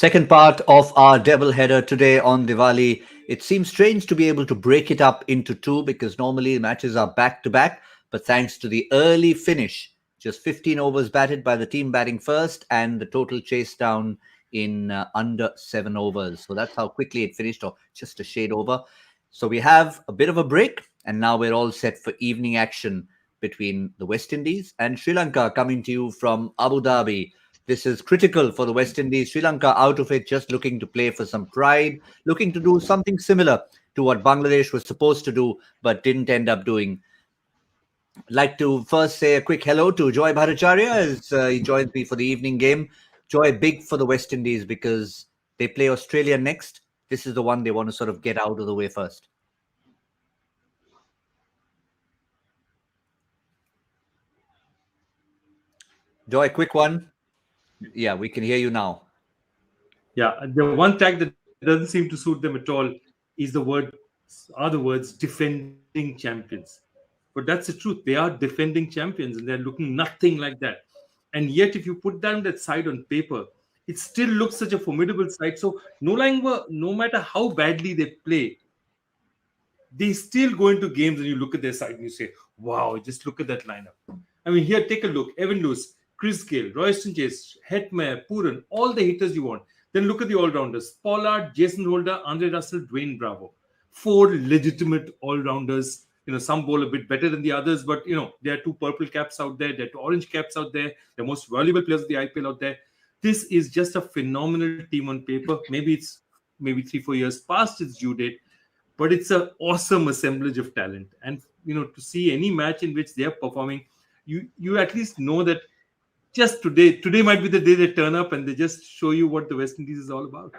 Second part of our double header today on Diwali. It seems strange to be able to break it up into two because normally matches are back to back. But thanks to the early finish, just 15 overs batted by the team batting first and the total chase down in under 7 overs. So that's how quickly it finished, or just a shade over. So we have a bit of a break, and now we're all set for evening action between the West Indies and Sri Lanka, coming to you from Abu Dhabi. This is critical for the West Indies. Sri Lanka out of it, just looking to play for some pride, looking to do something similar to what Bangladesh was supposed to do, but didn't end up doing. I'd like to first say a quick hello to Joy Bhattacharya as he joins me for the evening game. Joy, big for the West Indies because they play Australia next. This is the one they want to sort of get out of the way first. Joy, quick one. Yeah, we can hear you now. Yeah, the one tag that doesn't seem to suit them at all is the words defending champions. But that's the truth. They are defending champions and they're looking nothing like that. And yet, if you put down that side on paper, it still looks such a formidable side. So no matter how badly they play, they still go into games and you look at their side and you say, wow, just look at that lineup. I mean, here, take a look. Evan Lewis, Chris Gayle, Royston Chase, Hetmeyer, Pooran, all the hitters you want. Then look at the all-rounders. Pollard, Jason Holder, Andre Russell, Dwayne Bravo. 4 legitimate all-rounders. Some bowl a bit better than the others, but, there are 2 purple caps out there. There are 2 orange caps out there. The most valuable players of the IPL out there. This is just a phenomenal team on paper. Maybe 3-4 years past its due date, but it's an awesome assemblage of talent. And, to see any match in which they are performing, you at least know that just today might be the day they turn up and they just show you what the West Indies is all about.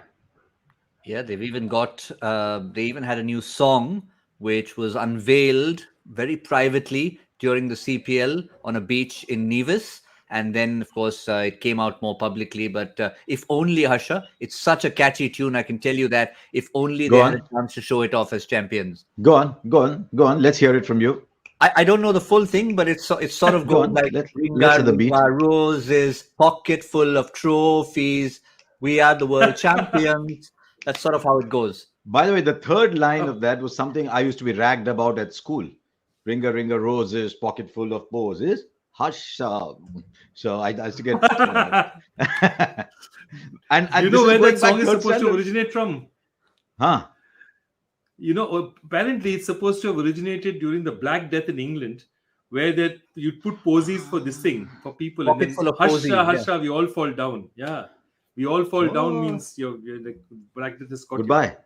Yeah, they've even they even had a new song which was unveiled very privately during the CPL on a beach in Nevis. And then, of course, it came out more publicly. But if only, Harsha, it's such a catchy tune, I can tell you that. If only they had a chance to show it off as champions. Go on. Let's hear it from you. I don't know the full thing, but it's sort of goes like let's hear the beat. Roses, pocket full of trophies. We are the world champions. That's sort of how it goes. By the way, the third line of that was something I used to be ragged about at school. Ring a roses, pocket full of posies. Hush. So I used to get. and you know where that song is supposed to originate from? Huh? Apparently it's supposed to have originated during the Black Death in England, where you'd put posies for this thing for people. Pocket and then, full of Harsha, posies, Harsha, we all fall down. Yeah. We all fall down means you're like Black Death is Goodbye.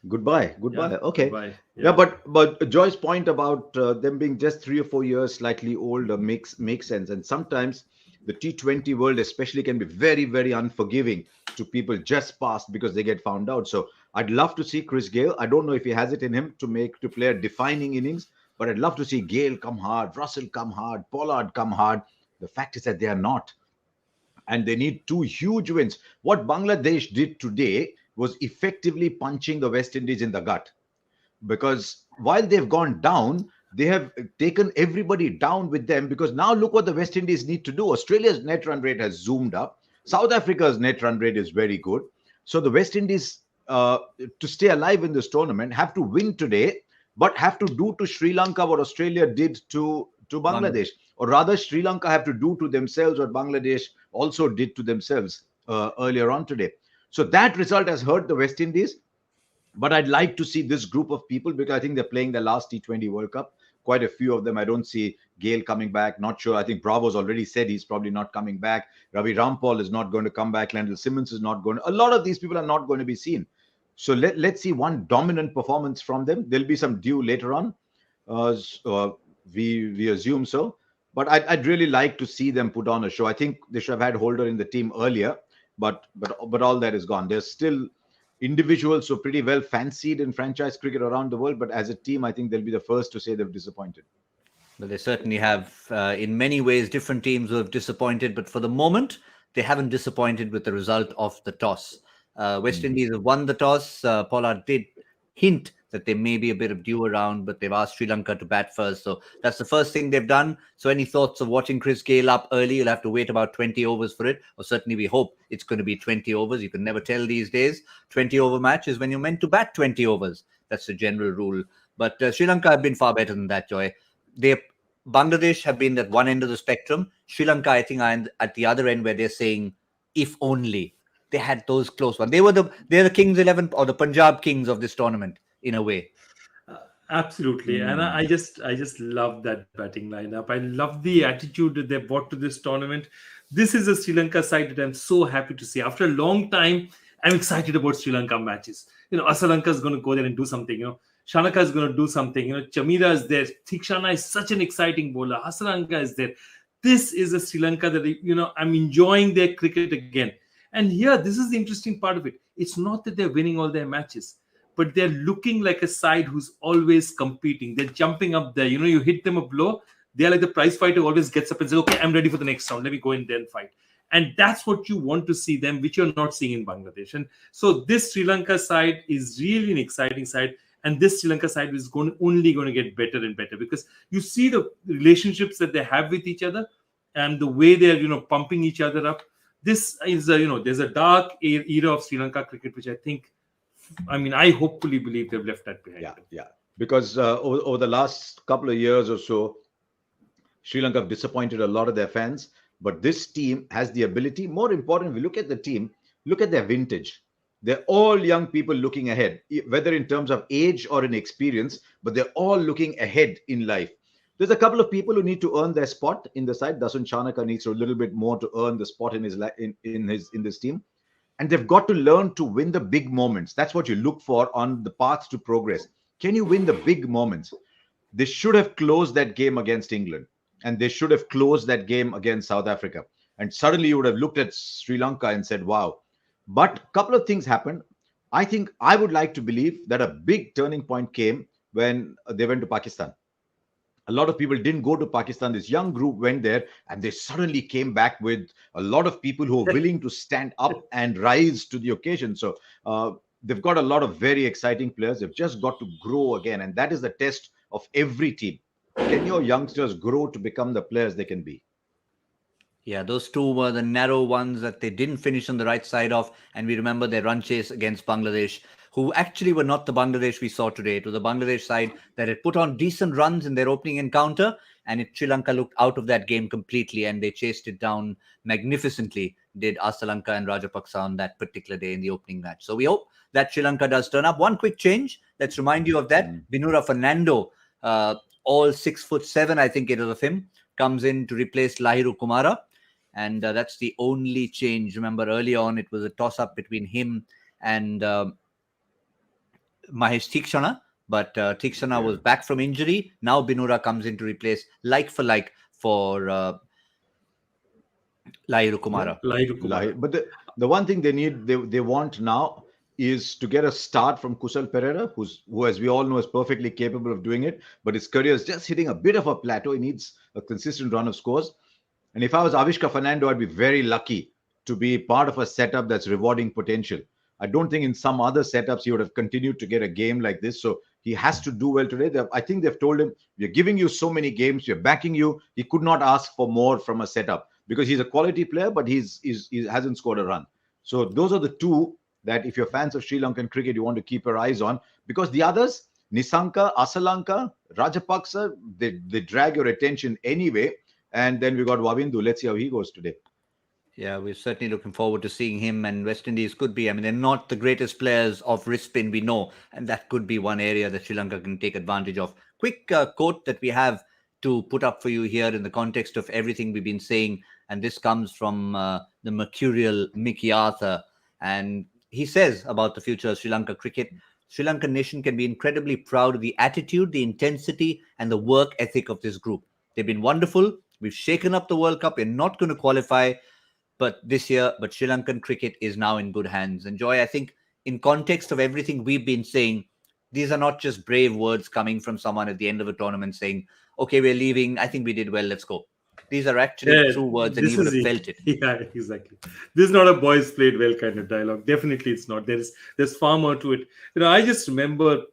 Yeah, okay. Goodbye. Yeah, but Joy's point about them being just 3 or 4 years slightly older makes sense. And sometimes the T20 world especially can be very, very unforgiving to people just past because they get found out. So I'd love to see Chris Gayle. I don't know if he has it in him to play a defining innings, but I'd love to see Gayle come hard, Russell come hard, Pollard come hard. The fact is that they are not. And they need 2 huge wins. What Bangladesh did today was effectively punching the West Indies in the gut. Because while they've gone down, they have taken everybody down with them. Because now look what the West Indies need to do. Australia's net run rate has zoomed up. South Africa's net run rate is very good. So the West Indies, to stay alive in this tournament, have to win today, but have to do to Sri Lanka what Australia did to Bangladesh. Or rather, Sri Lanka have to do to themselves what Bangladesh also did to themselves earlier on today. So that result has hurt the West Indies. But I'd like to see this group of people because I think they're playing the last T20 World Cup. Quite a few of them. I don't see Gayle coming back. Not sure. I think Bravo's already said he's probably not coming back. Ravi Rampal is not going to come back. Lendl Simmons is not going to. A lot of these people are not going to be seen. So let's see one dominant performance from them. There'll be some due later on. We assume so. But I'd really like to see them put on a show. I think they should have had Holder in the team earlier. But all that is gone. There's still individuals who are pretty well fancied in franchise cricket around the world. But as a team, I think they'll be the first to say they've disappointed. Well, they certainly have, in many ways, different teams who have disappointed. But for the moment, they haven't disappointed with the result of the toss. West Indies have won the toss. Pollard did hint that there may be a bit of dew around, but they've asked Sri Lanka to bat first. So that's the first thing they've done. So any thoughts of watching Chris Gayle up early? You'll have to wait about 20 overs for it, or certainly we hope it's going to be 20 overs. You can never tell these days. 20-over match is when you're meant to bat 20 overs. That's the general rule. But Sri Lanka have been far better than that, Joy. Bangladesh have been at one end of the spectrum. Sri Lanka, I think, are at the other end where they're saying, if only they had those close ones. They're the Kings 11 or the Punjab Kings of this tournament in a way. Absolutely, and I just love that batting lineup. I love the attitude that they brought to this tournament. This is a Sri Lanka side that I'm so happy to see. After a long time, I'm excited about Sri Lanka matches. Asalanka is going to go there and do something. Shanaka is going to do something. Chamira is there. Thikshana is such an exciting bowler. Hasalanka is there. This is a Sri Lanka that, I'm enjoying their cricket again. And here, this is the interesting part of it. It's not that they're winning all their matches, but they're looking like a side who's always competing. They're jumping up there. You hit them a blow. They're like the prize fighter who always gets up and says, okay, I'm ready for the next round. Let me go in there and fight. And that's what you want to see them, which you're not seeing in Bangladesh. And so this Sri Lanka side is really an exciting side. And this Sri Lanka side is only going to get better and better, because you see the relationships that they have with each other and the way they're, pumping each other up. This is, there's a dark era of Sri Lanka cricket, which I hopefully believe they've left that behind. Yeah. Because over the last couple of years or so, Sri Lanka have disappointed a lot of their fans. But this team has the ability. More important, if we look at the team, look at their vintage. They're all young people looking ahead, whether in terms of age or in experience, but they're all looking ahead in life. There's a couple of people who need to earn their spot in the side. Dasun Chanaka needs a little bit more to earn the spot in this team. And they've got to learn to win the big moments. That's what you look for on the path to progress. Can you win the big moments? They should have closed that game against England. And they should have closed that game against South Africa. And suddenly you would have looked at Sri Lanka and said, wow. But a couple of things happened. I think I would like to believe that a big turning point came when they went to Pakistan. A lot of people didn't go to Pakistan. This young group went there and they suddenly came back with a lot of people who are willing to stand up and rise to the occasion. So they've got a lot of very exciting players. They've just got to grow again. And that is the test of every team. Can your youngsters grow to become the players they can be? Yeah, those two were the narrow ones that they didn't finish on the right side of. And we remember their run chase against Bangladesh, who actually were not the Bangladesh we saw today. It was the Bangladesh side that had put on decent runs in their opening encounter. And Sri Lanka looked out of that game completely and they chased it down magnificently, did Asalanka and Rajapaksa on that particular day in the opening match. So we hope that Sri Lanka does turn up. One quick change. Let's remind you of that. Binura Fernando, all 6'7", I think it is of him, comes in to replace Lahiru Kumara. And that's the only change. Remember, early on, it was a toss-up between him and Mahesh Thikshana. But Thikshana was back from injury. Now Binura comes in to replace like for Lahiru Kumara. But the one thing they want now is to get a start from Kusal Pereira, who, as we all know, is perfectly capable of doing it. But his career is just hitting a bit of a plateau. He needs a consistent run of scores. And if I was Avishka Fernando, I'd be very lucky to be part of a setup that's rewarding potential. I don't think in some other setups he would have continued to get a game like this. So he has to do well today. I think they've told him, we're giving you so many games, we're backing you. He could not ask for more from a setup because he's a quality player, but he hasn't scored a run. So those are the two that if you're fans of Sri Lankan cricket, you want to keep your eyes on, because the others, Nisanka, Asalanka, Rajapaksa, they drag your attention anyway. And then we got Wavindu. Let's see how he goes today. Yeah, we're certainly looking forward to seeing him. And West Indies could be, they're not the greatest players of wrist spin, we know. And that could be one area that Sri Lanka can take advantage of. Quick quote that we have to put up for you here in the context of everything we've been saying. And this comes from the mercurial Mickey Arthur. And he says about the future of Sri Lanka cricket, Sri Lankan nation can be incredibly proud of the attitude, the intensity, and the work ethic of this group. They've been wonderful. We've shaken up the World Cup. We're not going to qualify this year, but Sri Lankan cricket is now in good hands. And Joy, I think in context of everything we've been saying, these are not just brave words coming from someone at the end of a tournament saying, okay, we're leaving. I think we did well. Let's go. These are actually true words and he would have felt it. Yeah, exactly. This is not a boys played well kind of dialogue. Definitely it's not. There's far more to it. I just remember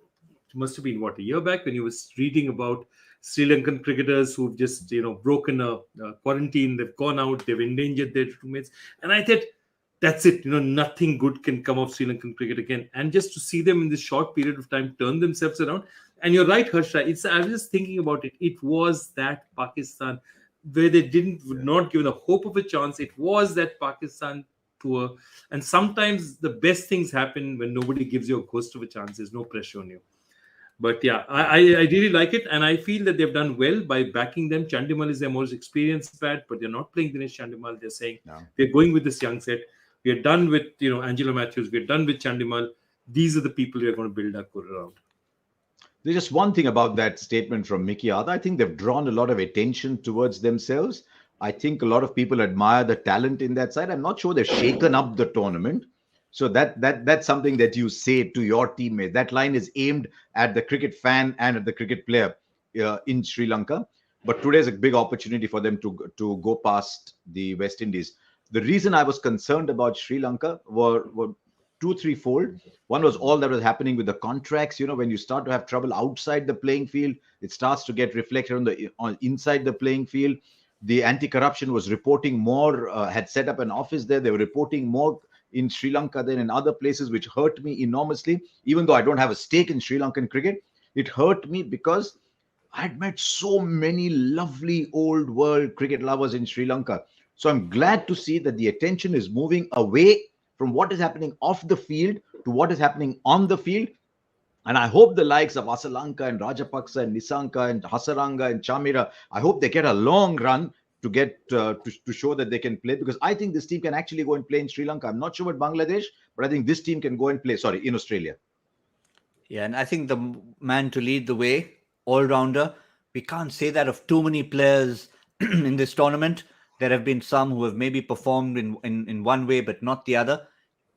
must have been what, a year back, when he was reading about Sri Lankan cricketers who've just broken a quarantine. They've gone out, they've endangered their roommates, and I thought, that's it. Nothing good can come of Sri Lankan cricket again. And just to see them in this short period of time turn themselves around. And you're right, Harsha. I was just thinking about it. It was that Pakistan where they would not given a hope of a chance. It was that Pakistan tour. And sometimes the best things happen when nobody gives you a ghost of a chance. There's no pressure on you. But yeah, I really like it. And I feel that they've done well by backing them. Chandimal is their most experienced bat, but they're not playing Dinesh Chandimal. They're saying, we're going with this young set. We are done with, Angelo Matthews. We're done with Chandimal. These are the people we are going to build our core around. There's just one thing about that statement from Mickey Arthur. I think they've drawn a lot of attention towards themselves. I think a lot of people admire the talent in that side. I'm not sure they've shaken up the tournament. So that's something that you say to your teammates. That line is aimed at the cricket fan and at the cricket player in Sri Lanka. But today is a big opportunity for them to go past the West Indies. The reason I was concerned about Sri Lanka were two, threefold. One was all that was happening with the contracts. When you start to have trouble outside the playing field, it starts to get reflected on inside the playing field. The anti-corruption was reporting more, had set up an office there. They were reporting more in Sri Lanka than in other places, which hurt me enormously. Even though I don't have a stake in Sri Lankan cricket, it hurt me because I'd met so many lovely old world cricket lovers in Sri Lanka. So I'm glad to see that the attention is moving away from what is happening off the field to what is happening on the field. And I hope the likes of Asalanka and Rajapaksa and Nisanka and Hasaranga and Chamira, I hope they get a long run to get to show that they can play, because I think this team can actually go and play in Sri Lanka. I'm not sure about Bangladesh, but I think this team can go and play, in Australia. Yeah, and I think the man to lead the way, all-rounder, we can't say that of too many players in this tournament. There have been some who have maybe performed in one way, but not the other.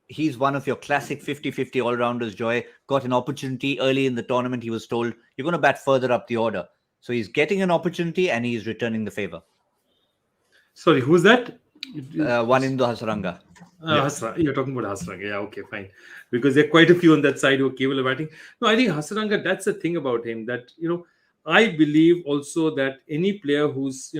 He's one of your classic 50-50 all-rounders, Joy. Got an opportunity early in the tournament. He was told, you're going to bat further up the order. So he's getting an opportunity and he's returning the favor. Sorry, who's that? Wanindo Hasaranga. You're talking about Hasaranga. Yeah, okay, fine. Because there are quite a few on that side who are capable of batting. No, I think Hasaranga, that's the thing about him, that, I believe also that any player who's,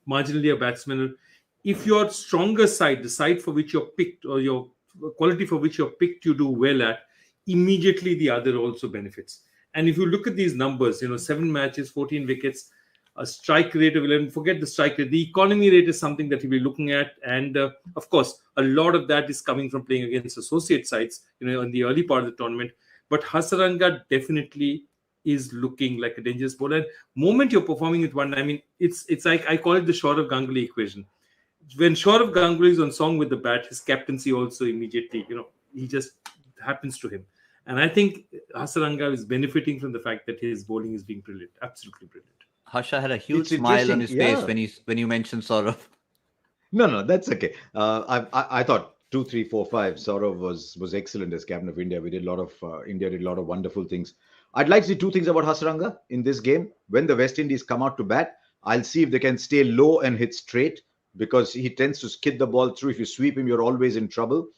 marginally a batsman, if your stronger side, the side for which you're picked, or your quality for which you're picked, you do well at, immediately the other also benefits. And if you look at these numbers, 7 matches, 14 wickets, a strike rate of 11, forget the strike rate, the economy rate is something that you'll be looking at. And of course, a lot of that is coming from playing against associate sides, in the early part of the tournament. But Hasaranga definitely is looking like a dangerous bowler. And moment you're performing with one, it's like, I call it the Saurav Ganguly equation. When Saurav Ganguly is on song with the bat, his captaincy also immediately, he just happens to him. And I think Hasaranga is benefiting from the fact that his bowling is being brilliant, absolutely brilliant. Harsha had a huge smile on his face when you mentioned Saurav. No, that's okay. I thought 2, 3, 4, 5. Saurav was excellent as captain of India. India did a lot of wonderful things. I'd like to see 2 things about Hasaranga in this game. When the West Indies come out to bat, I'll see if they can stay low and hit straight, because he tends to skid the ball through. If you sweep him, you're always in trouble.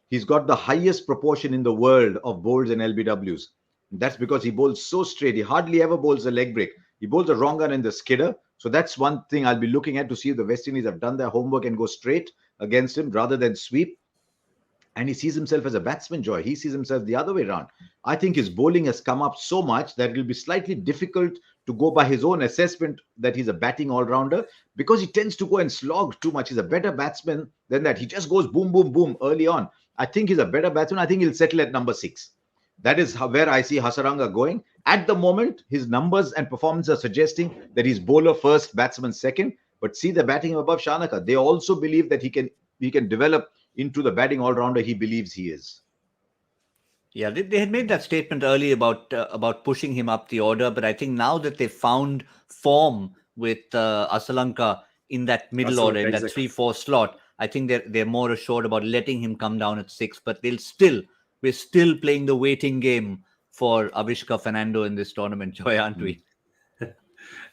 He's got the highest proportion in the world of bowls and LBWs. That's because he bowls so straight. He hardly ever bowls a leg break. He bowls a wrong gun in the skidder. So that's one thing I'll be looking at, to see if the West Indies have done their homework and go straight against him rather than sweep. And he sees himself as a batsman, Joy. He sees himself the other way around. I think his bowling has come up so much that it'll be slightly difficult to go by his own assessment that he's a batting all-rounder, because he tends to go and slog too much. He's a better batsman than that. He just goes boom, boom, boom early on. I think he's a better batsman. I think he'll settle at number 6. That is where I see Hasaranga going. At the moment, his numbers and performance are suggesting that he's bowler first, batsman second. But see the batting above Shanaka. They also believe that he can develop into the batting all-rounder he believes he is. Yeah, they had made that statement earlier about pushing him up the order, but I think now that they've found form with Asalanka in that middle order, in that 3-4 slot, I think they're more assured about letting him come down at 6. But we're still playing the waiting game for Avishka Fernando in this tournament, Joy, aren't we?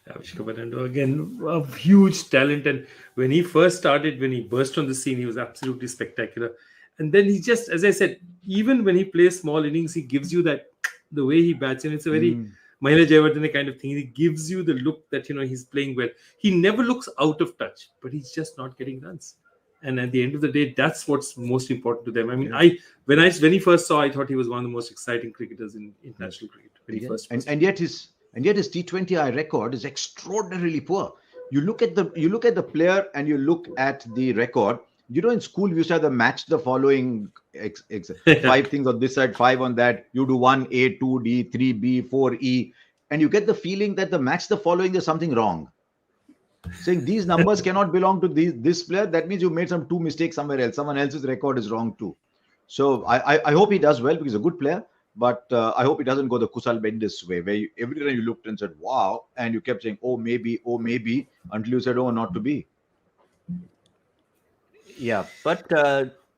Avishka Fernando, again, a huge talent. And when he first started, when he burst on the scene, he was absolutely spectacular. And then he just, as I said, even when he plays small innings, he gives you that The way he bats, and it's a very Mm. Mahela Jayawardene kind of thing. He gives you the look that he's playing well. He never looks out of touch, but he's just not getting runs. And at the end of the day, that's what's most important to them. I mean, Yeah. when he first saw, I thought he was one of the most exciting cricketers in international cricket when he Yeah. first. And yet his T20I record is extraordinarily poor. You look at the player and you look at the record. In school we used to have the match the following 5 things on this side, 5 on that. You do 1A, 2D, 3B, 4E, and you get the feeling that the match the following there's something wrong. Saying these numbers cannot belong to this player. That means you made some 2 mistakes somewhere else. Someone else's record is wrong too. So I hope he does well because he's a good player. But I hope he doesn't go the Kusal Bendis way, where every time you looked and said, wow, and you kept saying, oh, maybe, until you said, oh, not to be. Yeah, but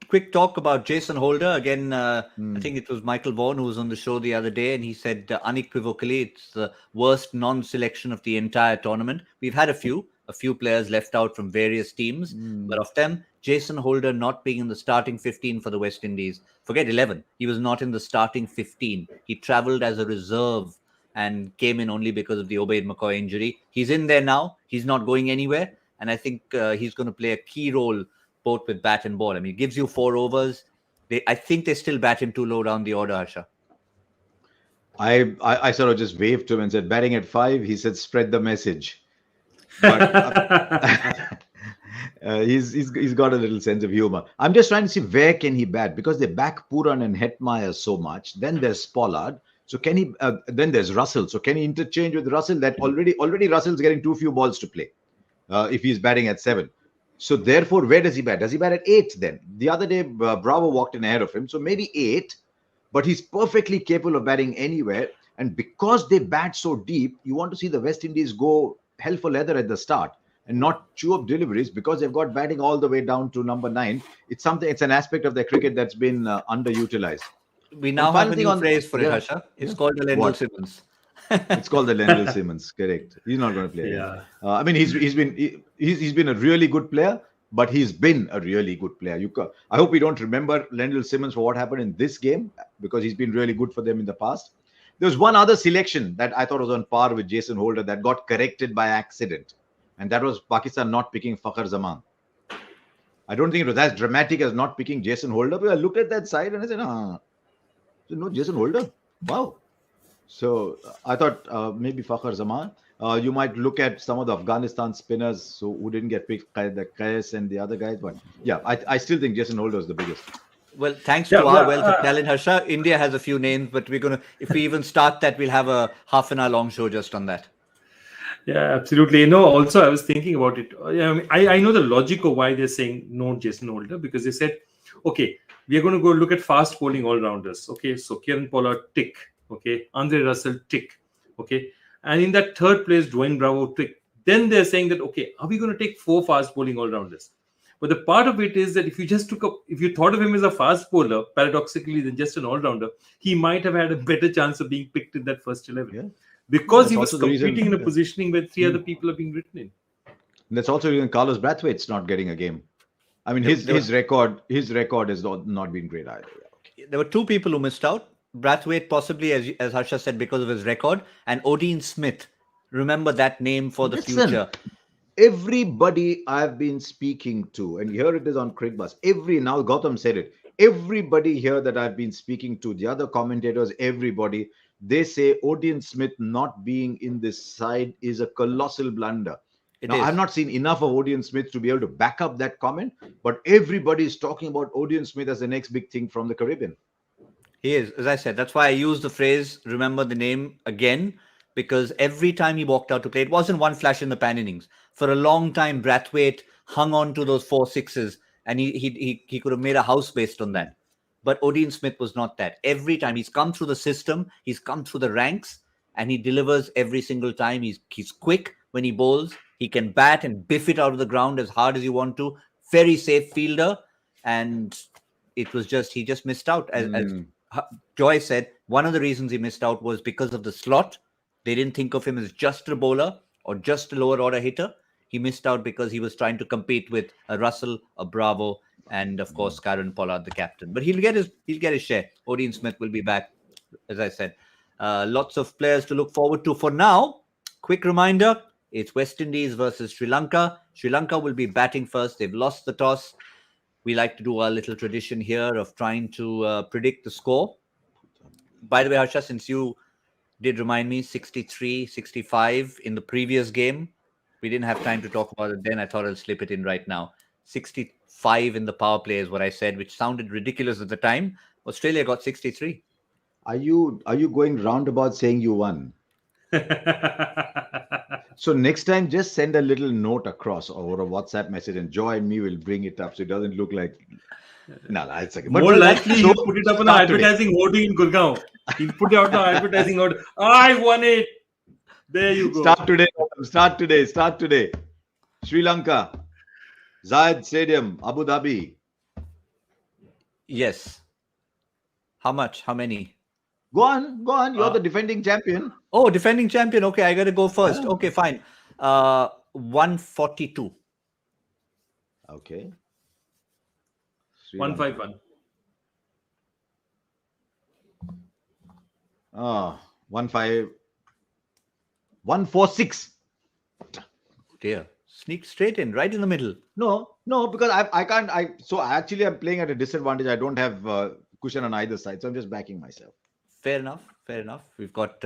quick talk about Jason Holder. Again, I think it was Michael Vaughan who was on the show the other day, and he said unequivocally it's the worst non-selection of the entire tournament. We've had a few players left out from various teams, but of them, Jason Holder not being in the starting 15 for the West Indies. Forget 11. He was not in the starting 15. He travelled as a reserve and came in only because of the Obaid McCoy injury. He's in there now. He's not going anywhere. And I think he's going to play a key role both with bat and ball. I mean, he gives you 4 overs. I think they still bat him too low down the order, Harsha. I sort of just waved to him and said, batting at 5. He said, spread the message. But he's got a little sense of humor. I'm just trying to see where can he bat, because they back Puran and Hetmeyer so much. Then there's Pollard. So can he? Then there's Russell. So can he interchange with Russell? That already Russell's getting too few balls to play if he's batting at 7. So therefore, where does he bat? Does he bat at 8 then? The other day, Bravo walked in ahead of him. So maybe 8, but he's perfectly capable of batting anywhere. And because they bat so deep, you want to see the West Indies go hell for leather at the start and not chew up deliveries, because they've got batting all the way down to number 9. It's an aspect of their cricket that's been underutilized. We now have a new phrase for it, Harsha. It's called the Lendl Simmons. It's called the Lendl Simmons. Correct. He's not going to play. Yeah. I mean, he's been a really good player, but he's been a really good player. I hope we don't remember Lendl Simmons for what happened in this game, because he's been really good for them in the past. There was one other selection that I thought was on par with Jason Holder that got corrected by accident, and that was Pakistan not picking Fakhar Zaman. I don't think it was as dramatic as not picking Jason Holder, but I looked at that side and I said, no, Jason Holder. Wow. So I thought maybe Fakhar Zaman. You might look at some of the Afghanistan spinners who didn't get picked, the Qais and the other guys. But yeah, I still think Jason Holder is the biggest. Well, thanks to our wealth of talent, Harsha, India has a few names, but if we even start that, we'll have a half an hour long show just on that. Yeah, absolutely. Also, I was thinking about it. I know the logic of why they're saying no Jason Holder, because they said, okay, we are going to go look at fast bowling all-rounders. Okay, so Kieran Pollard, tick. Okay, Andre Russell, tick. Okay, and in that third place, Dwayne Bravo, tick. Then they're saying that, okay, are we going to take 4 fast bowling all-rounders? But the part of it is that if you thought of him as a fast bowler, paradoxically, than just an all-rounder, he might have had a better chance of being picked in that first 11. Yeah. Because he was competing in a positioning where 3 other people are being written in. And that's also the reason Carlos Brathwaite's not getting a game. I mean, his record has not been great either. Okay. There were 2 people who missed out. Brathwaite possibly, as Harsha said, because of his record, and Odean Smith. Remember that name for the future. Everybody I've been speaking to, and here it is on Cricbuzz, now Gautam said it, everybody here that I've been speaking to, the other commentators, everybody, they say Odean Smith not being in this side is a colossal blunder. I've not seen enough of Odean Smith to be able to back up that comment, but everybody is talking about Odean Smith as the next big thing from the Caribbean. He is, as I said, that's why I used the phrase, remember the name again, because every time he walked out to play, it wasn't one flash in the pan innings. For a long time, Brathwaite hung on to those 4 sixes, and he could have made a house based on that. But Odean Smith was not that. Every time he's come through the system, he's come through the ranks, and he delivers every single time. He's quick when he bowls. He can bat and biff it out of the ground as hard as you want to. Very safe fielder, and it was he just missed out. As Joy said, one of the reasons he missed out was because of the slot. They didn't think of him as just a bowler or just a lower order hitter. He missed out because he was trying to compete with a Russell, a Bravo, and of course Kieran Pollard, the captain. But he'll get his share. Odean Smith will be back, as I said. Lots of players to look forward to. For now, quick reminder, it's West Indies versus Sri Lanka. Sri Lanka will be batting first. They've lost the toss. We like to do our little tradition here of trying to predict the score. By the way, Harsha, since you did remind me, 63, 65 in the previous game. We didn't have time to talk about it then. I thought I'll slip it in right now. 65 in the power play is what I said, which sounded ridiculous at the time. Australia got 63. Are you going roundabout saying you won? So next time, just send a little note across or a WhatsApp message, and Joy and me will bring it up so it doesn't look like. No, it's okay. More likely, he'll put it up on the advertising hoarding in Gurgaon. He'll put it out the advertising order. I won it. There you go. Start today. Sri Lanka, Zayed Stadium, Abu Dhabi. Yes. How much? How many? Go on. You're the defending champion. Oh, defending champion. Okay, I got to go first. Okay, fine. 142. Okay. 151. 146. Dear. Sneak straight in, right in the middle. No, because I can't. I'm playing at a disadvantage. I don't have cushion on either side, so I'm just backing myself. Fair enough. We've got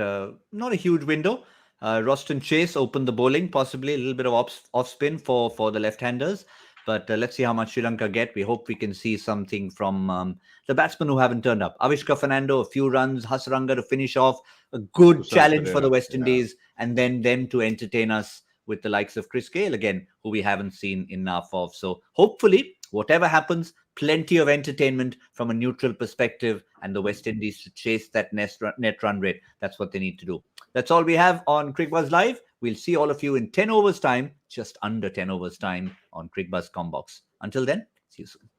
not a huge window. Roston Chase opened the bowling, possibly a little bit of off spin for the left-handers. But let's see how much Sri Lanka get. We hope we can see something from the batsmen who haven't turned up. Avishka Fernando, a few runs. Hasaranga to finish off. A good challenge for the West Indies. And then them to entertain us with the likes of Chris Gale again, who we haven't seen enough of. So hopefully, whatever happens, plenty of entertainment from a neutral perspective, and the West Indies to chase that net run rate. That's what they need to do. That's all we have on Cricbuzz Live. We'll see all of you in 10 overs time, just under 10 overs time on Cricbuzz Combox. Until then, see you soon.